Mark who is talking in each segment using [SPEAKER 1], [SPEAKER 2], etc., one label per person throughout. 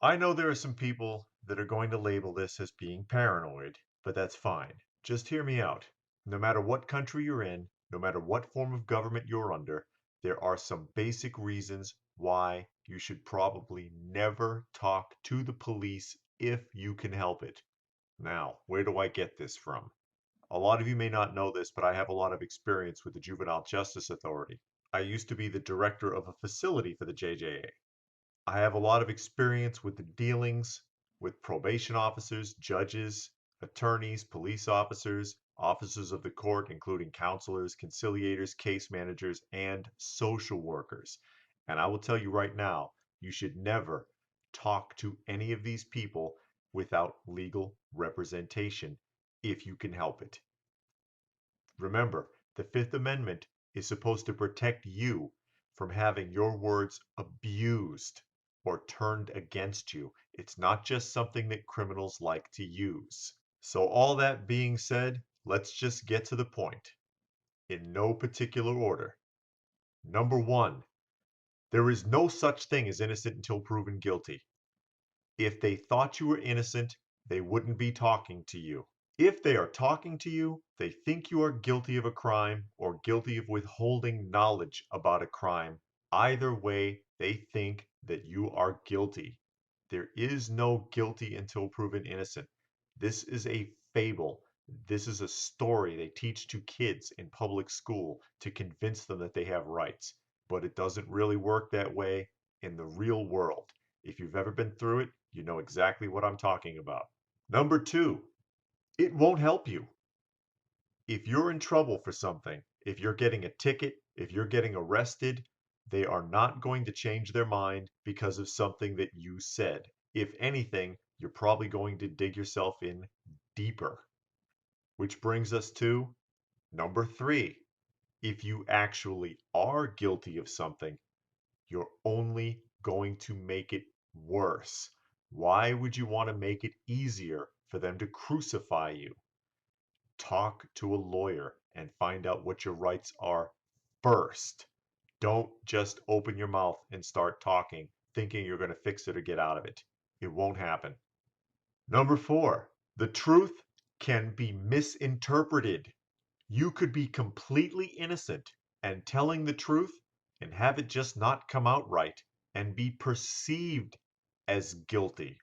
[SPEAKER 1] I know there are some people that are going to label this as being paranoid, but that's fine. Just hear me out. No matter what country you're in, no matter what form of government you're under, there are some basic reasons why you should probably never talk to the police if you can help it. Now, where do I get this from? A lot of you may not know this, but I have a lot of experience with the Juvenile Justice Authority. I used to be the director of a facility for the JJA. I have a lot of experience with the dealings with probation officers, judges, attorneys, police officers, officers of the court, including counselors, conciliators, case managers, and social workers. And I will tell you right now, you should never talk to any of these people without legal representation if you can help it. Remember, the Fifth Amendment is supposed to protect you from having your words abused or turned against you. It's not just something that criminals like to use. So, all that being said, let's just get to the point in no particular order. Number one, there is no such thing as innocent until proven guilty. If they thought you were innocent, they wouldn't be talking to you. If they are talking to you, they think you are guilty of a crime or guilty of withholding knowledge about a crime. Either way, they think that you are guilty. There is no guilty until proven innocent. This is a fable. This is a story they teach to kids in public school to convince them that they have rights. But it doesn't really work that way in the real world. If you've ever been through it, you know exactly what I'm talking about. Number two, it won't help you. If you're in trouble for something, if you're getting a ticket, if you're getting arrested, they are not going to change their mind because of something that you said. If anything, you're probably going to dig yourself in deeper. Which brings us to number three. If you actually are guilty of something, you're only going to make it worse. Why would you want to make it easier for them to crucify you? Talk to a lawyer and find out what your rights are first. Don't just open your mouth and start talking thinking you're going to fix it or get out of it. It won't happen. Number four, the truth can be misinterpreted. You could be completely innocent and telling the truth and have it just not come out right and be perceived as guilty.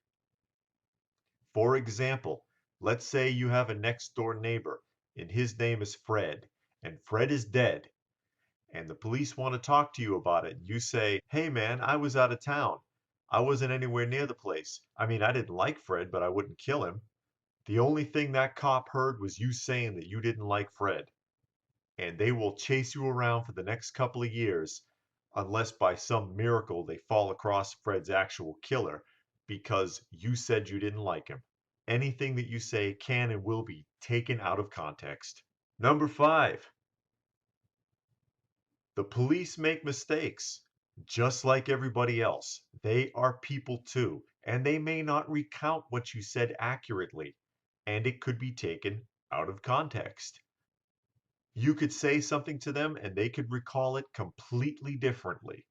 [SPEAKER 1] For example, let's say you have a next door neighbor and his name is Fred, and Fred is dead, and the police want to talk to you about it. You say, "Hey man, I was out of town. I wasn't anywhere near the place. I mean, I didn't like Fred, but I wouldn't kill him." The only thing that cop heard was you saying that you didn't like Fred. And they will chase you around for the next couple of years unless by some miracle they fall across Fred's actual killer because you said you didn't like him. Anything that you say can and will be taken out of context. Number five, the police make mistakes just like everybody else. They are people too, and they may not recount what you said accurately, and it could be taken out of context. You could say something to them and they could recall it completely differently,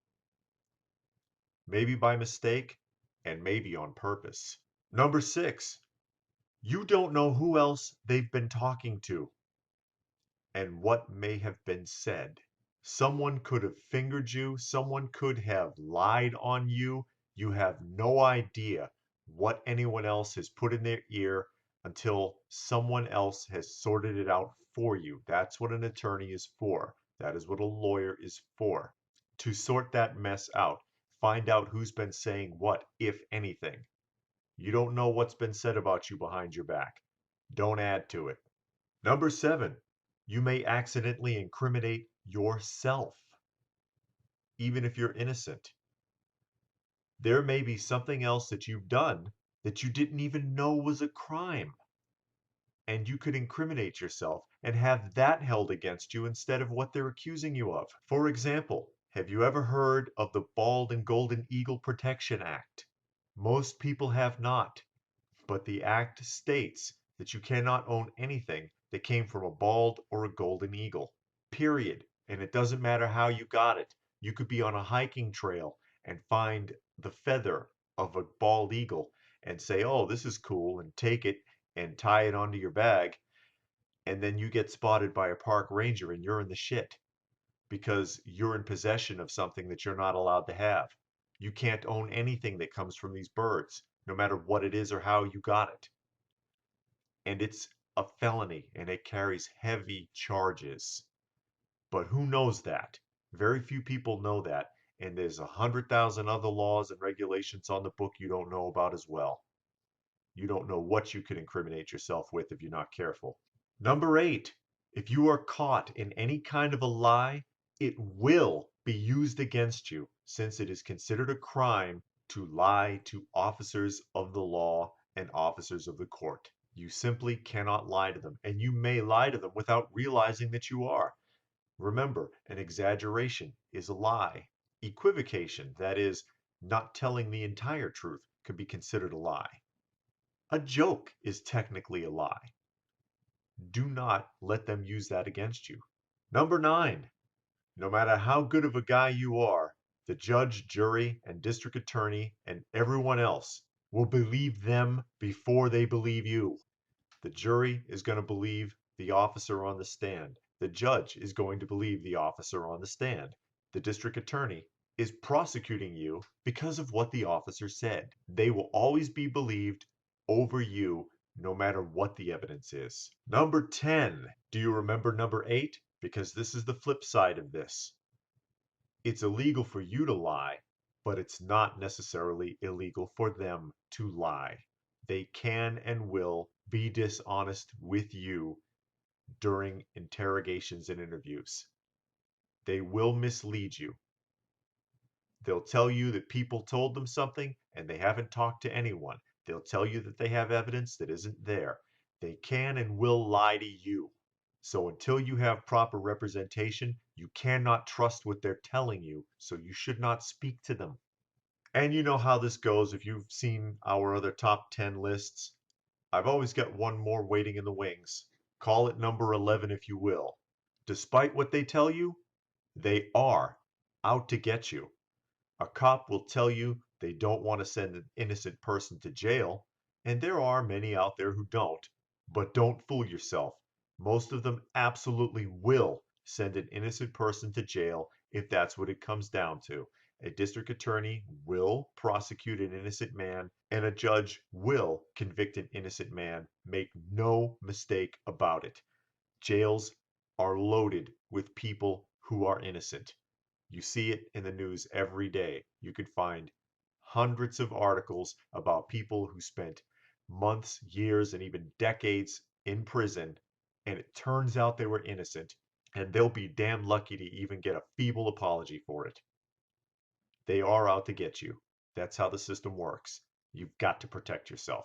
[SPEAKER 1] maybe by mistake and maybe on purpose. Number six, you don't know who else they've been talking to and what may have been said. Someone could have fingered you, someone could have lied on you. You have no idea what anyone else has put in their ear until someone else has sorted it out for you. That's what an attorney is for. That is what a lawyer is for. To sort that mess out, find out who's been saying what, if anything. You don't know what's been said about you behind your back. Don't add to it. Number seven, you may accidentally incriminate yourself, even if you're innocent. There may be something else that you've done that you didn't even know was a crime, and you could incriminate yourself and have that held against you instead of what they're accusing you of. For example, have you ever heard of the Bald and Golden Eagle Protection Act? Most people have not, but the act states that you cannot own anything that came from a bald or a golden eagle. Period. And it doesn't matter how you got it. You could be on a hiking trail and find the feather of a bald eagle and say, oh, this is cool, and take it and tie it onto your bag, and then you get spotted by a park ranger and you're in the shit because you're in possession of something that you're not allowed to have. You can't own anything that comes from these birds, no matter what it is or how you got it. And it's a felony and it carries heavy charges. But who knows that? Very few people know that. And there's 100,000 other laws and regulations on the book you don't know about as well. You don't know what you could incriminate yourself with if you're not careful. Number 8, if you are caught in any kind of a lie, it will be used against you, since it is considered a crime to lie to officers of the law and officers of the court. You simply cannot lie to them, and you may lie to them without realizing that you are. Remember, an exaggeration is a lie. Equivocation, that is, not telling the entire truth, could be considered a lie. A joke is technically a lie. Do not let them use that against you. Number 9, no matter how good of a guy you are, the judge, jury, and district attorney and everyone else will believe them before they believe you. The jury is going to believe the officer on the stand. The judge is going to believe the officer on the stand. The district attorney is prosecuting you because of what the officer said. They will always be believed over you, no matter what the evidence is. Number 10. Do you remember number 8? Because this is the flip side of this. It's illegal for you to lie, but it's not necessarily illegal for them to lie. They can and will be dishonest with you during interrogations and interviews. They will mislead you. They'll tell you that people told them something and they haven't talked to anyone. They'll tell you that they have evidence that isn't there. They can and will lie to you. So until you have proper representation, you cannot trust what they're telling you, so you should not speak to them. And you know how this goes if you've seen our other top 10 lists. I've always got one more waiting in the wings. Call it number 11 if you will. Despite what they tell you, they are out to get you. A cop will tell you they don't want to send an innocent person to jail, and there are many out there who don't. But don't fool yourself. Most of them absolutely will send an innocent person to jail if that's what it comes down to. A district attorney will prosecute an innocent man, and a judge will convict an innocent man. Make no mistake about it. Jails are loaded with people who are innocent. You see it in the news every day. You could find hundreds of articles about people who spent months, years, and even decades in prison, and it turns out they were innocent, and they'll be damn lucky to even get a feeble apology for it. They are out to get you. That's how the system works. You've got to protect yourself.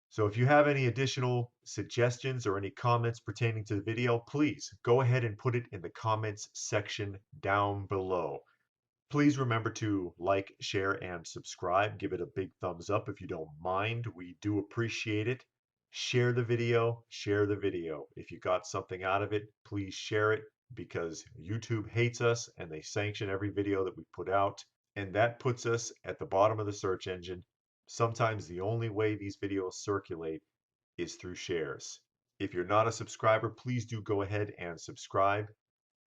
[SPEAKER 1] So if you have any additional suggestions or any comments pertaining to the video, please go ahead and put it in the comments section down below. Please remember to like, share, and subscribe. Give it a big thumbs up if you don't mind. We do appreciate it. Share the video. Share the video. If you got something out of it, please share it because YouTube hates us and they sanction every video that we put out. And that puts us at the bottom of the search engine. Sometimes the only way these videos circulate is through shares. If you're not a subscriber, please do go ahead and subscribe.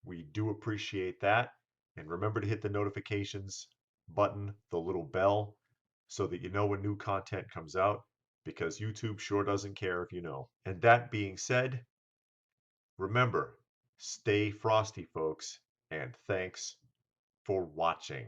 [SPEAKER 1] We do appreciate that. And remember to hit the notifications button, the little bell, so that you know when new content comes out, because YouTube sure doesn't care if you know. And that being said, remember, stay frosty, folks, and thanks for watching.